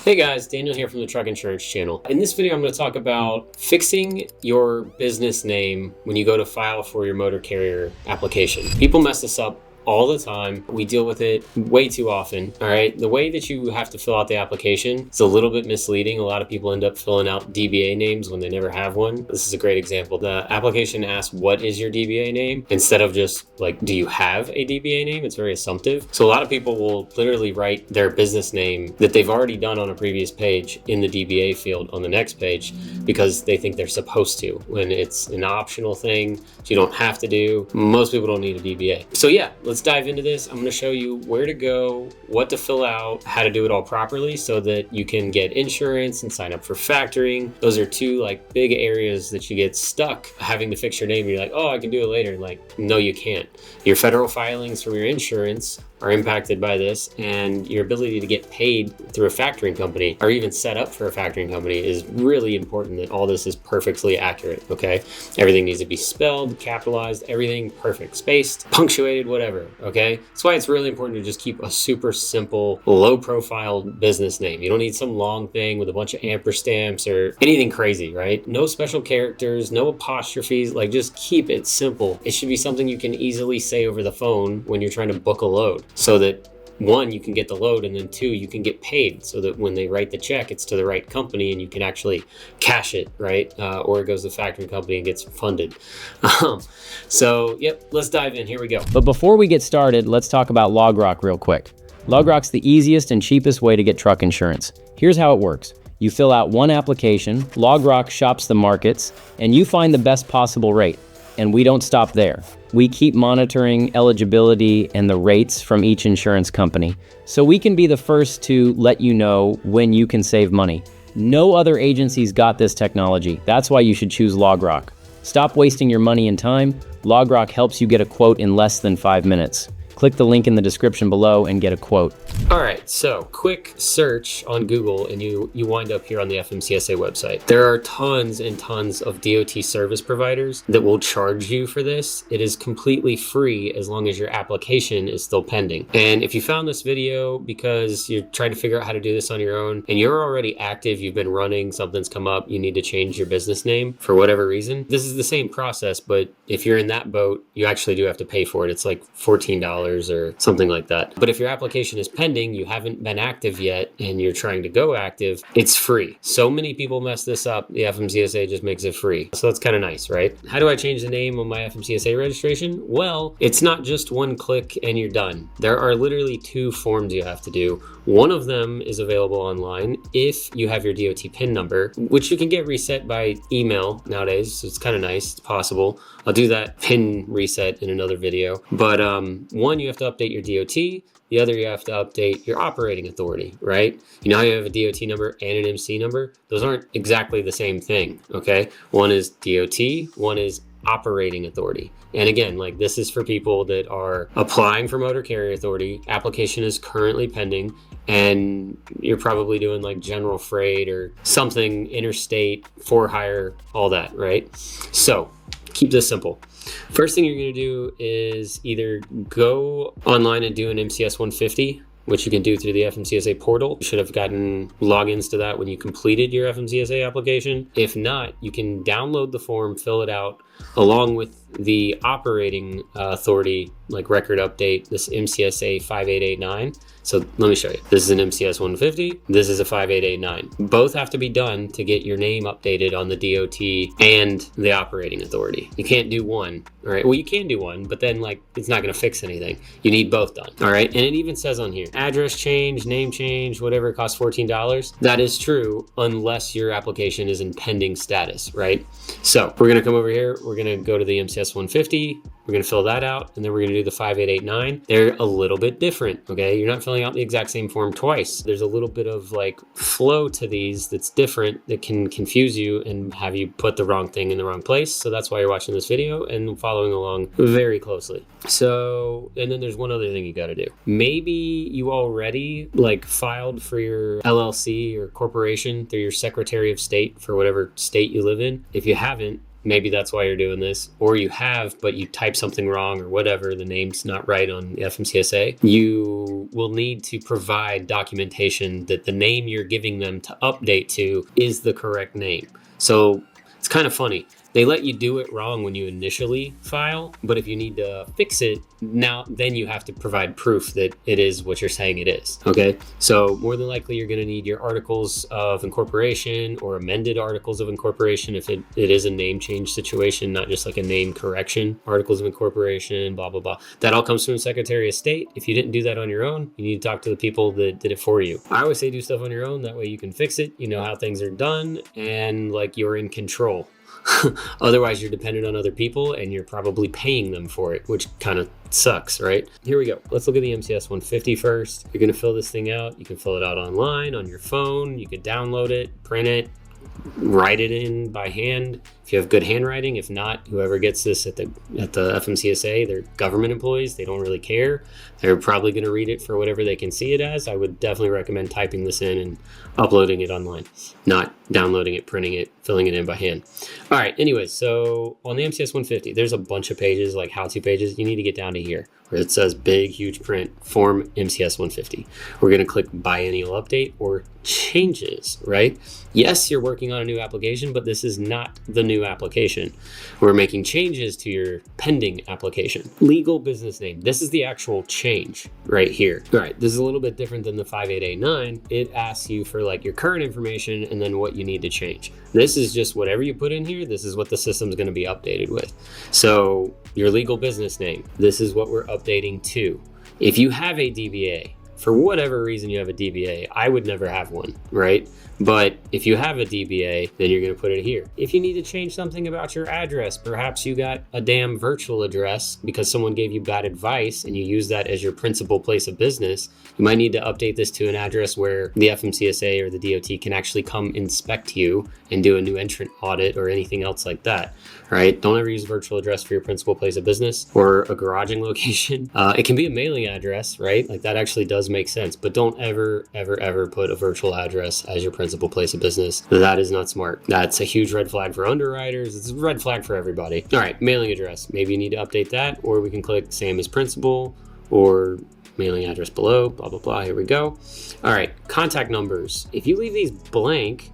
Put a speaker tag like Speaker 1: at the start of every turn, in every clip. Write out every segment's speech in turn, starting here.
Speaker 1: Hey guys, Daniel here from the Truck Insurance Channel. In this video, I'm going to talk about fixing your business name when you go to file for your motor carrier application. People mess this up all the time. We deal with it way too often. All right. The way that you have to fill out the application is a little bit misleading. A lot of people end up filling out DBA names when they never have one. This is a great example. The application asks, what is your DBA name? Instead of just like, do you have a DBA name? It's very assumptive. So a lot of people will literally write their business name that they've already done on a previous page in the DBA field on the next page because they think they're supposed to, when it's an optional thing that you don't have to do. Most people don't need a DBA. So yeah, let's dive into this. I'm going to show you where to go, what to fill out, how to do it all properly so that you can get insurance and sign up for factoring. Those are two like big areas that you get stuck having to fix your name. You're like, oh, I can do it later. Like, no, you can't. Your federal filings from your insurance are impacted by this, and your ability to get paid through a factoring company or even set up for a factoring company is really important that all this is perfectly accurate, okay? Everything needs to be spelled, capitalized, everything perfect, spaced, punctuated, whatever, okay? That's why it's really important to just keep a super simple, low-profile business name. You don't need some long thing with a bunch of amperstamps or anything crazy, right? No special characters, no apostrophes, like just keep it simple. It should be something you can easily say over the phone when you're trying to book a load, so that one, you can get the load, and then two, you can get paid so that when they write the check, it's to the right company and you can actually cash it, right? Or it goes to the factoring company and gets funded. So, yep, let's dive in. Here we go.
Speaker 2: But before we get started, let's talk about LogRock real quick. LogRock's the easiest and cheapest way to get truck insurance. Here's how it works. You fill out one application, LogRock shops the markets, and you find the best possible rate. And we don't stop there. We keep monitoring eligibility and the rates from each insurance company, so we can be the first to let you know when you can save money. No other agency's got this technology. That's why you should choose LogRock. Stop wasting your money and time. LogRock helps you get a quote in less than 5 minutes. Click the link in the description below and get a quote.
Speaker 1: All right, so quick search on Google and you wind up here on the FMCSA website. There are tons and tons of DOT service providers that will charge you for this. It is completely free as long as your application is still pending. And if you found this video because you're trying to figure out how to do this on your own and you're already active, you've been running, something's come up, you need to change your business name for whatever reason, this is the same process, but if you're in that boat, you actually do have to pay for it. It's like $14 or something like that. But if your application is pending, you haven't been active yet, and you're trying to go active, it's free. So many people mess this up. The FMCSA just makes it free. So that's kind of nice, right? How do I change the name on my FMCSA registration? Well, it's not just one click and you're done. There are literally 2 forms you have to do. One of them is available online if you have your DOT PIN number, which you can get reset by email nowadays. So it's kind of nice. It's possible. I'll do that PIN reset in another video. But one, you have to update your DOT. The other, you have to update your operating authority, right? You know how you have a DOT number and an MC number? Those aren't exactly the same thing, okay? One is DOT, one is operating authority. And again, like this is for people that are applying for motor carrier authority. Application is currently pending, and you're probably doing like general freight or something interstate, for hire, all that, right? So keep this simple. First thing you're going to do is either go online and do an MCS 150, which you can do through the FMCSA portal. You should have gotten logins to that when you completed your FMCSA application. If not, you can download the form, fill it out, along with the operating authority, like record update, this MCSA 5889. So let me show you. This is an MCS 150. This is a 5889. Both have to be done to get your name updated on the DOT and the operating authority. You can't do one, all right? Well, you can do one, but then like it's not gonna fix anything. You need both done, all right? And it even says on here, address change, name change, whatever, it costs $14. That is true unless your application is in pending status, right? So we're gonna come over here. We're gonna go to the MCS 150. We're going to fill that out, and then we're going to do the 5889. They're a little bit different, okay? You're not filling out the exact same form twice. There's a little bit of like flow to these that's different that can confuse you and have you put the wrong thing in the wrong place. So that's why you're watching this video and following along very closely. So, and then there's one other thing you got to do. Maybe you already like filed for your LLC or corporation through your Secretary of State for whatever state you live in. If you haven't, maybe that's why you're doing this, or you have, but you type something wrong or whatever, the name's not right on the FMCSA, you will need to provide documentation that the name you're giving them to update to is the correct name. So it's kind of funny. They let you do it wrong when you initially file, but if you need to fix it, then you have to provide proof that it is what you're saying it is, okay? So more than likely, you're gonna need your articles of incorporation or amended articles of incorporation if it is a name change situation, not just like a name correction. Articles of incorporation, blah, blah, blah. That all comes from the Secretary of State. If you didn't do that on your own, you need to talk to the people that did it for you. I always say do stuff on your own, that way you can fix it, you know how things are done, and like you're in control. Otherwise, you're dependent on other people and you're probably paying them for it, which kind of sucks, right? Here we go. Let's look at the MCS 150 first. You're going to fill this thing out. You can fill it out online, on your phone. You can download it, print it, write it in by hand if you have good handwriting. If not, whoever gets this at the FMCSA, they're government employees. They don't really care. They're probably going to read it for whatever they can see it as. I would definitely recommend typing this in and uploading it online, not downloading it, printing it, filling it in by hand. All right, anyways, so on the MCS 150, there's a bunch of pages, like how-to pages. You need to get down to here where it says big, huge print, form MCS 150. We're going to click biennial update or changes, right? Yes, you're working on a new application, but this is not the new application. We're making changes to your pending application. Legal business name. This is the actual change right here. All right, this is a little bit different than the 5889. It asks you for like your current information and then what you need to change. This is just whatever you put in here. This is what the system's going to be updated with. So your legal business name, this is what we're updating to. If you have a DBA, for whatever reason you have a DBA, I would never have one, right? But if you have a DBA, then you're going to put it here. If you need to change something about your address, perhaps you got a damn virtual address because someone gave you bad advice and you use that as your principal place of business, you might need to update this to an address where the FMCSA or the DOT can actually come inspect you and do a new entrant audit or anything else like that, right? Don't ever use a virtual address for your principal place of business or a garaging location. It can be a mailing address, right? Like that actually does make sense, but don't ever, ever, ever put a virtual address as your principal place of business. That is not smart. That's a huge red flag for underwriters. It's a red flag for everybody. All right, mailing address. Maybe you need to update that, or we can click same as principal or mailing address below, blah, blah, blah. Here we go. All right, contact numbers. If you leave these blank,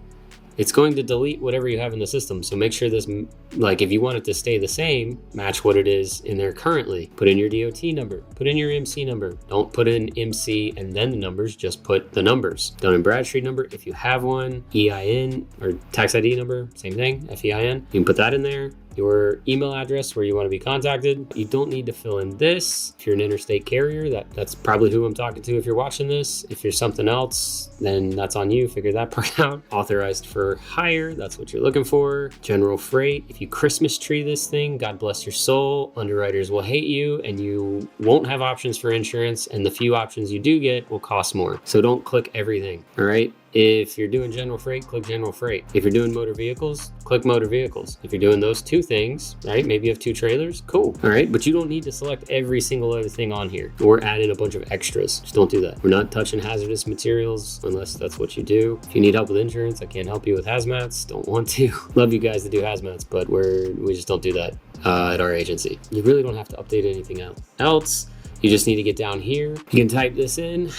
Speaker 1: it's going to delete whatever you have in the system. So make sure this, like if you want it to stay the same, match what it is in there currently. Put in your DOT number, put in your MC number. Don't put in MC and then the numbers, just put the numbers. Dun & Bradstreet number, if you have one, EIN or tax ID number, same thing, FEIN. You can put that in there. Your email address where you want to be contacted. You don't need to fill in this. If you're an interstate carrier, that's probably who I'm talking to if you're watching this. If you're something else, then that's on you. Figure that part out. Authorized for hire, that's what you're looking for. General freight. If you Christmas tree this thing, God bless your soul. Underwriters will hate you and you won't have options for insurance, and the few options you do get will cost more. So don't click everything, all right? If you're doing general freight, click general freight. If you're doing motor vehicles, click motor vehicles. If you're doing those two things, right? Maybe you have two trailers, cool. All right, but you don't need to select every single other thing on here or add in a bunch of extras. Just don't do that. We're not touching hazardous materials unless that's what you do. If you need help with insurance, I can't help you with hazmats. Don't want to. Love you guys that do hazmats, but we just don't do that at our agency. You really don't have to update anything else. You just need to get down here. You can type this in.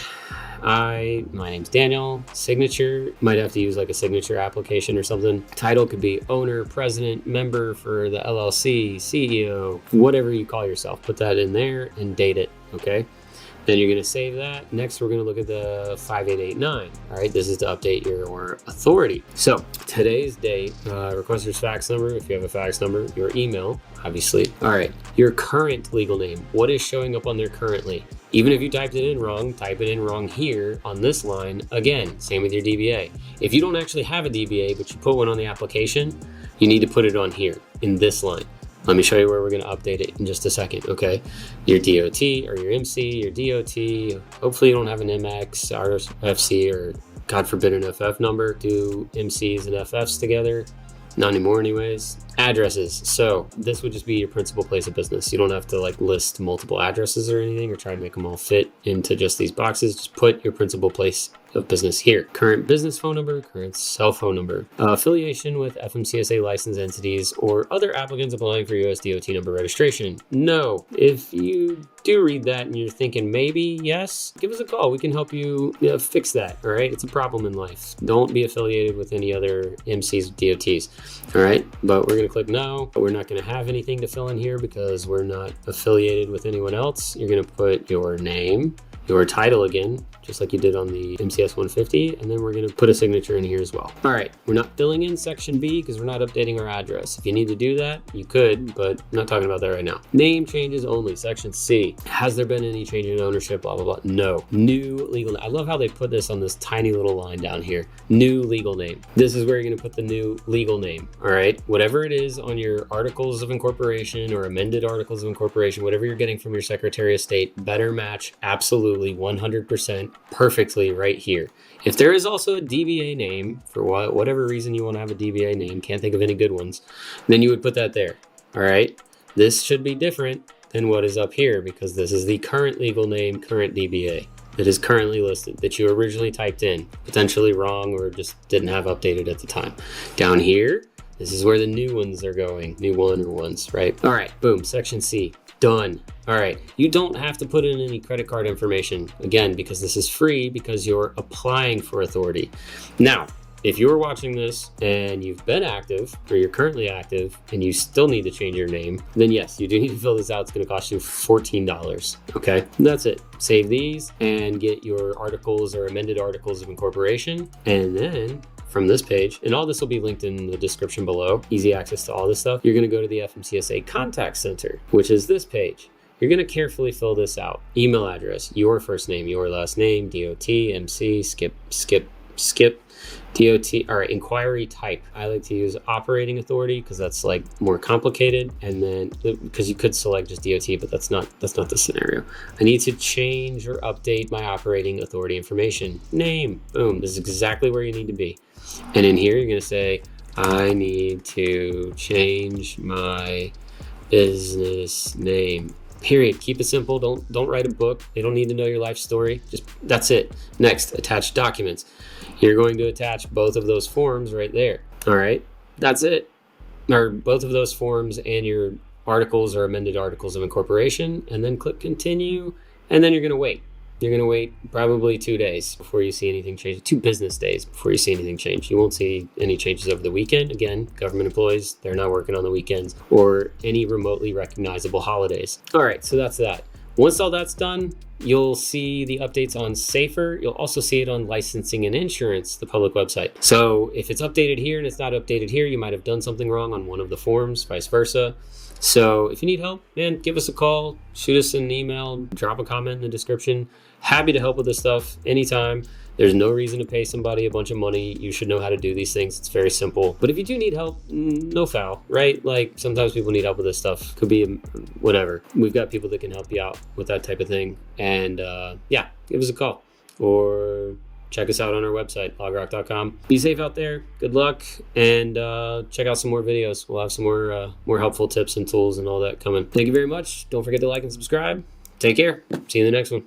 Speaker 1: My name's Daniel. Signature, might have to use like a signature application or something. Title could be owner, president, member for the LLC, CEO, whatever you call yourself. Put that in there and date it, okay? Then you're going to save that. Next, we're going to look at the 5889. All right, this is to update your authority. So today's date, requester's fax number, if you have a fax number, your email, obviously. All right, your current legal name. What is showing up on there currently? Even if you typed it in wrong, type it in wrong here on this line. Again, same with your DBA. If you don't actually have a DBA, but you put one on the application, you need to put it on here in this line. Let me show you where we're going to update it in just a second, okay? Your DOT or your MC, your DOT. Hopefully you don't have an MX, RFC, or God forbid an FF number. Do MCs and FFs together. Not anymore anyways. Addresses. So this would just be your principal place of business. You don't have to like list multiple addresses or anything or try to make them all fit into just these boxes. Just put your principal place of business here. Current business phone number, current cell phone number, affiliation with FMCSA licensed entities or other applicants applying for USDOT number registration. No. If you do read that and you're thinking maybe yes, give us a call. We can help you fix that. All right. It's a problem in life. Don't be affiliated with any other MCs, DOTs. All right. But we're going to click no. We're not going to have anything to fill in here because we're not affiliated with anyone else. You're going to put your name, your title again, just like you did on the MCS 150, and then we're going to put a signature in here as well. All right, we're not filling in section B because we're not updating our address. If you need to do that, you could, but I'm not talking about that right now. Name changes only, section C. Has there been any change in ownership, blah, blah, blah? No. New legal name. I love how they put this on this tiny little line down here. New legal name. This is where you're going to put the new legal name, all right? Whatever it is on your articles of incorporation or amended articles of incorporation, whatever you're getting from your Secretary of State, better match absolutely 100% perfectly right here. If there is also a DBA name, for whatever reason you want to have a DBA name, can't think of any good ones, then you would put that there. All right. This should be different than what is up here because this is the current legal name, current DBA that is currently listed that you originally typed in, potentially wrong or just didn't have updated at the time. Down here, this is where the new ones are going, new one or ones, right? All right, boom, section C. Done. All right. You don't have to put in any credit card information again because this is free because you're applying for authority. Now, if you're watching this and you've been active or you're currently active and you still need to change your name, then yes, you do need to fill this out. It's going to cost you $14. Okay. And that's it. Save these and get your articles or amended articles of incorporation. And then from this page, and all this will be linked in the description below, easy access to all this stuff, you're going to go to the FMCSA Contact Center, which is this page. You're going to carefully fill this out. Email address, your first name, your last name, DOT, MC, skip, DOT, all right, inquiry type. I like to use operating authority because that's like more complicated. And then because you could select just DOT, but that's not the scenario. I need to change or update my operating authority information. Name, boom, this is exactly where you need to be. And in here, you're going to say, I need to change my business name. Period. Keep it simple. Don't write a book. They don't need to know your life story. Just that's it. Next, attach documents. You're going to attach both of those forms right there. All right. That's it. Or both of those forms and your articles or amended articles of incorporation, and then click continue. And then you're going to wait. You're going to wait probably 2 days before you see anything change. 2 business days before you see anything change. You won't see any changes over the weekend. Again, government employees, they're not working on the weekends or any remotely recognizable holidays. All right, so that's that. Once all that's done, you'll see the updates on Safer. You'll also see it on licensing and insurance, the public website. So if it's updated here and it's not updated here, you might have done something wrong on one of the forms, vice versa. So if you need help, man, give us a call, shoot us an email, drop a comment in the description. Happy to help with this stuff anytime. There's no reason to pay somebody a bunch of money. You should know how to do these things. It's very simple. But if you do need help, no foul, right? Like sometimes people need help with this stuff. Could be whatever. We've got people that can help you out with that type of thing. And yeah, give us a call or check us out on our website, LogRock.com. Be safe out there. Good luck. And check out some more videos. We'll have some more helpful tips and tools and all that coming. Thank you very much. Don't forget to like and subscribe. Take care. See you in the next one.